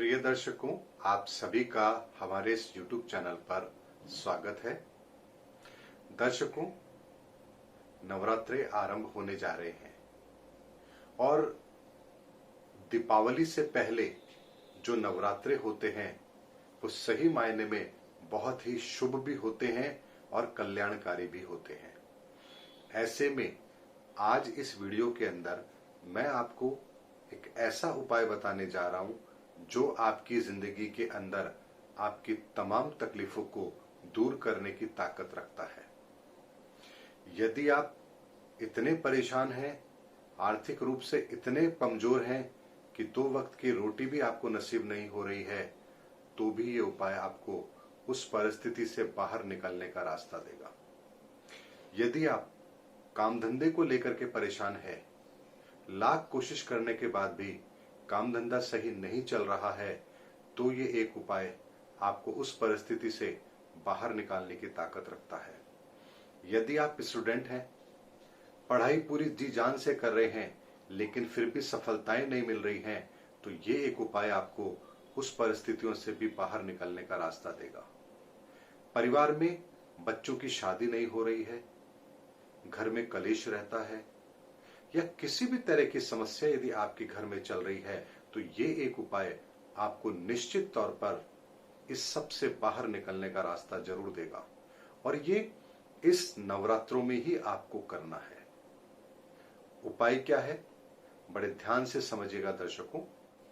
प्रिय दर्शकों, आप सभी का हमारे इस YouTube चैनल पर स्वागत है। दर्शकों, नवरात्रे आरंभ होने जा रहे हैं और दीपावली से पहले जो नवरात्रे होते हैं वो सही मायने में बहुत ही शुभ भी होते हैं और कल्याणकारी भी होते हैं। ऐसे में आज इस वीडियो के अंदर मैं आपको एक ऐसा उपाय बताने जा रहा हूं जो आपकी जिंदगी के अंदर आपकी तमाम तकलीफों को दूर करने की ताकत रखता है। यदि आप इतने परेशान हैं, आर्थिक रूप से इतने कमजोर हैं कि 2 वक्त की रोटी भी आपको नसीब नहीं हो रही है, तो भी ये उपाय आपको उस परिस्थिति से बाहर निकलने का रास्ता देगा। यदि आप काम धंधे को लेकर के परेशान है, लाख कोशिश करने के बाद भी काम धंधा सही नहीं चल रहा है, तो ये एक उपाय आपको उस परिस्थिति से बाहर निकालने की ताकत रखता है। यदि आप स्टूडेंट हैं, पढ़ाई पूरी जी जान से कर रहे हैं लेकिन फिर भी सफलताएं नहीं मिल रही हैं, तो ये एक उपाय आपको उस परिस्थितियों से भी बाहर निकलने का रास्ता देगा। परिवार में बच्चों की शादी नहीं हो रही है, घर में कलेश रहता है या किसी भी तरह की समस्या यदि आपके घर में चल रही है, तो ये एक उपाय आपको निश्चित तौर पर इस सब से बाहर निकलने का रास्ता जरूर देगा और ये इस नवरात्रों में ही आपको करना है। उपाय क्या है, बड़े ध्यान से समझिएगा दर्शकों।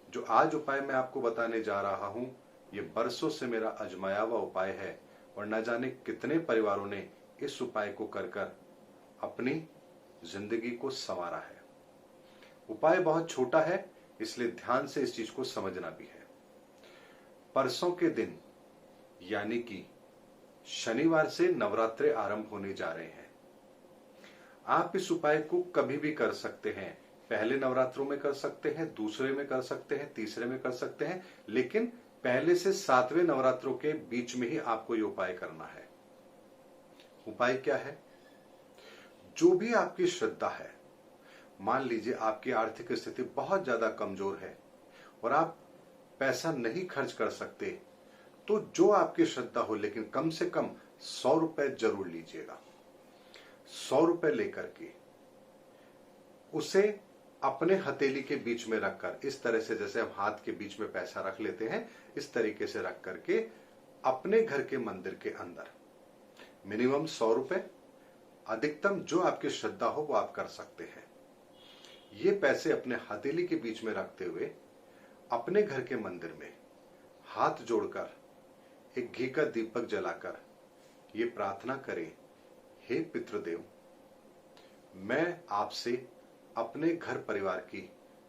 जो आज उपाय मैं आपको बताने जा रहा हूं, ये बरसों से मेरा आजमाया हुआ उपाय है और न जाने कितने परिवारों ने इस उपाय को कर कर अपनी जिंदगी को संवारा है। उपाय बहुत छोटा है, इसलिए ध्यान से इस चीज को समझना भी है। परसों के दिन यानी कि शनिवार से नवरात्रे आरंभ होने जा रहे हैं। आप इस उपाय को कभी भी कर सकते हैं। पहले नवरात्रों में कर सकते हैं, दूसरे में कर सकते हैं, तीसरे में कर सकते हैं, लेकिन पहले से 7वें नवरात्रों के बीच में ही आपको ये उपाय करना है। उपाय क्या है? जो भी आपकी श्रद्धा है, मान लीजिए आपकी आर्थिक स्थिति बहुत ज्यादा कमजोर है और आप पैसा नहीं खर्च कर सकते, तो जो आपकी श्रद्धा हो, लेकिन कम से कम 100 रुपए जरूर लीजिएगा। 100 रुपए लेकर के उसे अपने हथेली के बीच में रखकर, इस तरह से जैसे हम हाथ के बीच में पैसा रख लेते हैं, इस तरीके से रख करके अपने घर के मंदिर के अंदर मिनिमम 100 रुपए, अधिकतम जो आपकी श्रद्धा हो वो आप कर सकते हैं। ये पैसे अपने हथेली के बीच में रखते हुए अपने घर के मंदिर में हाथ जोड़कर एक घी का दीपक जलाकर ये प्रार्थना करें, हे पितृदेव, मैं आपसे अपने घर परिवार की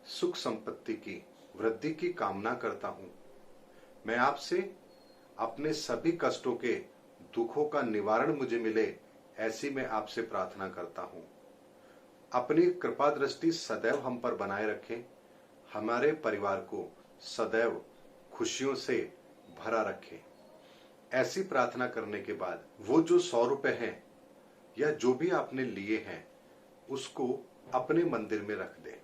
सुख संपत्ति की वृद्धि की कामना करता हूं। मैं आपसे अपने सभी कष्टों के दुखों का निवारण मुझे मिले, ऐसी मैं आपसे प्रार्थना करता हूं। अपनी कृपा दृष्टि सदैव हम पर बनाए रखें, हमारे परिवार को सदैव खुशियों से भरा रखें। ऐसी प्रार्थना करने के बाद वो जो 100 रुपए हैं या जो भी आपने लिए हैं, उसको अपने मंदिर में रख दें।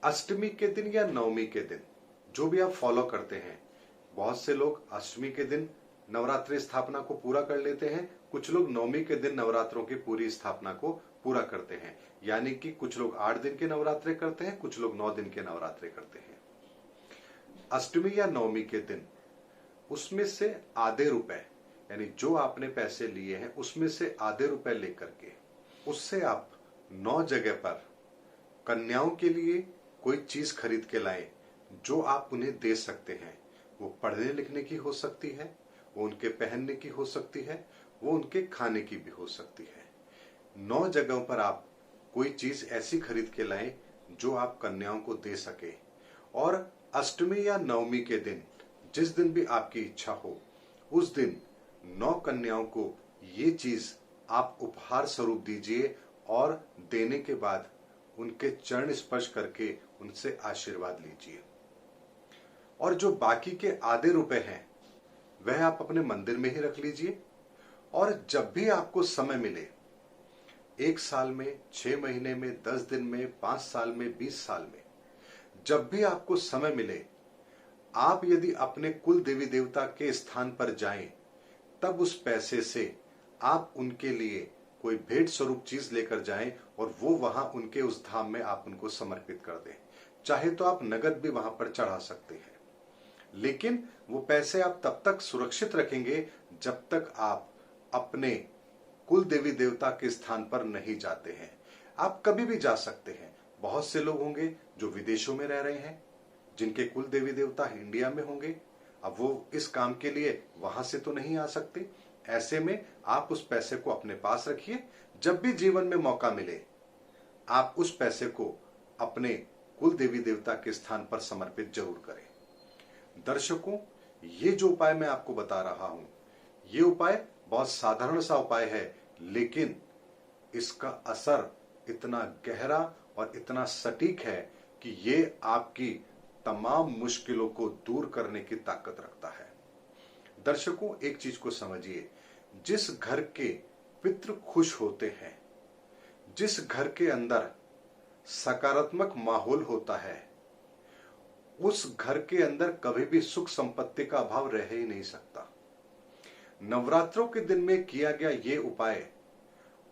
अष्टमी के दिन या नवमी के दिन, जो भी आप फॉलो करते हैं। बहुत से लोग अष्टमी के दिन नवरात्रि स्थापना को पूरा कर लेते हैं, कुछ लोग नवमी के दिन नवरात्रों की पूरी स्थापना को पूरा करते हैं। यानी कि कुछ लोग 8 दिन के नवरात्रे करते हैं, कुछ लोग 9 दिन के नवरात्रे करते हैं। अष्टमी या नवमी के दिन उसमें से आधे रुपए, यानी जो आपने पैसे लिए हैं उसमें से आधे रुपए लेकर के उससे आप 9 जगह पर कन्याओं के लिए कोई चीज खरीद के लाएं जो आप उन्हें दे सकते हैं। वो पढ़ने लिखने की हो सकती है, वो उनके पहनने की हो सकती है, वो उनके खाने की भी हो सकती है। 9 जगहों पर आप कोई चीज ऐसी खरीद के लाएं जो आप कन्याओं को दे सके। और अष्टमी या नवमी के दिन, जिस दिन भी आपकी इच्छा हो, उस दिन 9 कन्याओं को ये चीज आप उपहार स्वरूप दीजिए और देने के बाद उनके चरण स्पर्श करके उनसे आशीर्वाद लीजिए। और जो बाकी के आधे रुपए हैं वह आप अपने मंदिर में ही रख लीजिए और जब भी आपको समय मिले, 1 साल में, 6 महीने में, 10 दिन में, 5 साल में, 20 साल में, जब भी आपको समय मिले, आप यदि अपने कुल देवी देवता के स्थान पर जाएं, तब उस पैसे से आप उनके लिए कोई भेंट स्वरूप चीज लेकर जाएं और वो वहां उनके उस धाम में आप उनको समर्पित कर दें। चाहे तो आप नगद भी वहां पर चढ़ा सकते हैं, लेकिन वो पैसे आप तब तक सुरक्षित रखेंगे जब तक आप अपने कुल देवी देवता के स्थान पर नहीं जाते हैं। आप कभी भी जा सकते हैं। बहुत से लोग होंगे जो विदेशों में रह रहे हैं, जिनके कुल देवी देवता इंडिया में होंगे। अब वो इस काम के लिए वहां से तो नहीं आ सकते। ऐसे में आप उस पैसे को अपने पास रखिए। जब भी जीवन में मौका मिले, आप उस पैसे को अपने कुल देवी देवता के स्थान पर समर्पित जरूर करें। दर्शकों, ये जो उपाय मैं आपको बता रहा हूं, ये उपाय बहुत साधारण सा उपाय है, लेकिन इसका असर इतना गहरा और इतना सटीक है कि ये आपकी तमाम मुश्किलों को दूर करने की ताकत रखता है। दर्शकों, एक चीज को समझिए, जिस घर के पितृ खुश होते हैं, जिस घर के अंदर सकारात्मक माहौल होता है, उस घर के अंदर कभी भी सुख संपत्ति का अभाव रह ही नहीं सकता। नवरात्रों के दिन में किया गया ये उपाय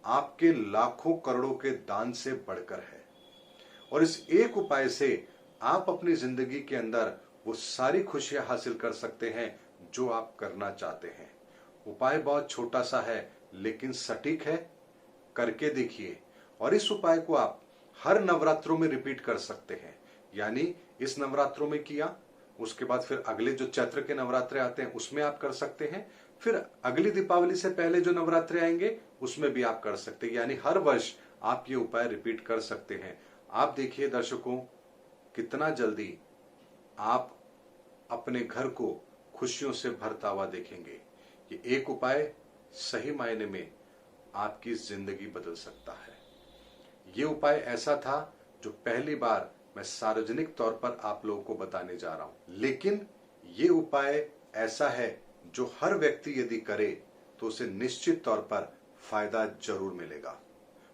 आपके लाखों करोड़ों के दान से बढ़कर है, और इस एक उपाय से आप अपनी जिंदगी के अंदर वो सारी खुशियां हासिल कर सकते हैं जो आप करना चाहते हैं। उपाय बहुत छोटा सा है, लेकिन सटीक है। करके देखिए, और इस उपाय को आप हर नवरात्रों में रिपीट कर सकते हैं। यानी इस नवरात्रों में किया, उसके बाद फिर अगले जो चैत्र के नवरात्रे आते हैं उसमें आप कर सकते हैं, फिर अगली दीपावली से पहले जो नवरात्रे आएंगे उसमें भी आप कर सकते हैं। यानी हर वर्ष आप ये उपाय रिपीट कर सकते हैं। आप देखिए दर्शकों, कितना जल्दी आप अपने घर को खुशियों से भरता हुआ देखेंगे। ये एक उपाय सही मायने में आपकी जिंदगी बदल सकता है। ये उपाय ऐसा था जो पहली बार मैं सार्वजनिक तौर पर आप लोगों को बताने जा रहा हूं, लेकिन ये उपाय ऐसा है जो हर व्यक्ति यदि करे तो उसे निश्चित तौर पर फायदा जरूर मिलेगा,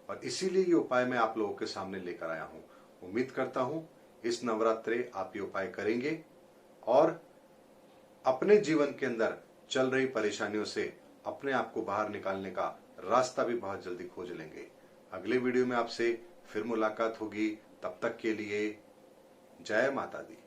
और इसीलिए ये उपाय मैं आप लोगों के सामने लेकर आया हूं। उम्मीद करता हूं इस नवरात्रे आप ये उपाय करेंगे और अपने जीवन के अंदर चल रही परेशानियों से अपने आप को बाहर निकालने का रास्ता भी बहुत जल्दी खोज लेंगे। अगले वीडियो में आपसे फिर मुलाकात होगी। तब तक के लिए जय माता दी।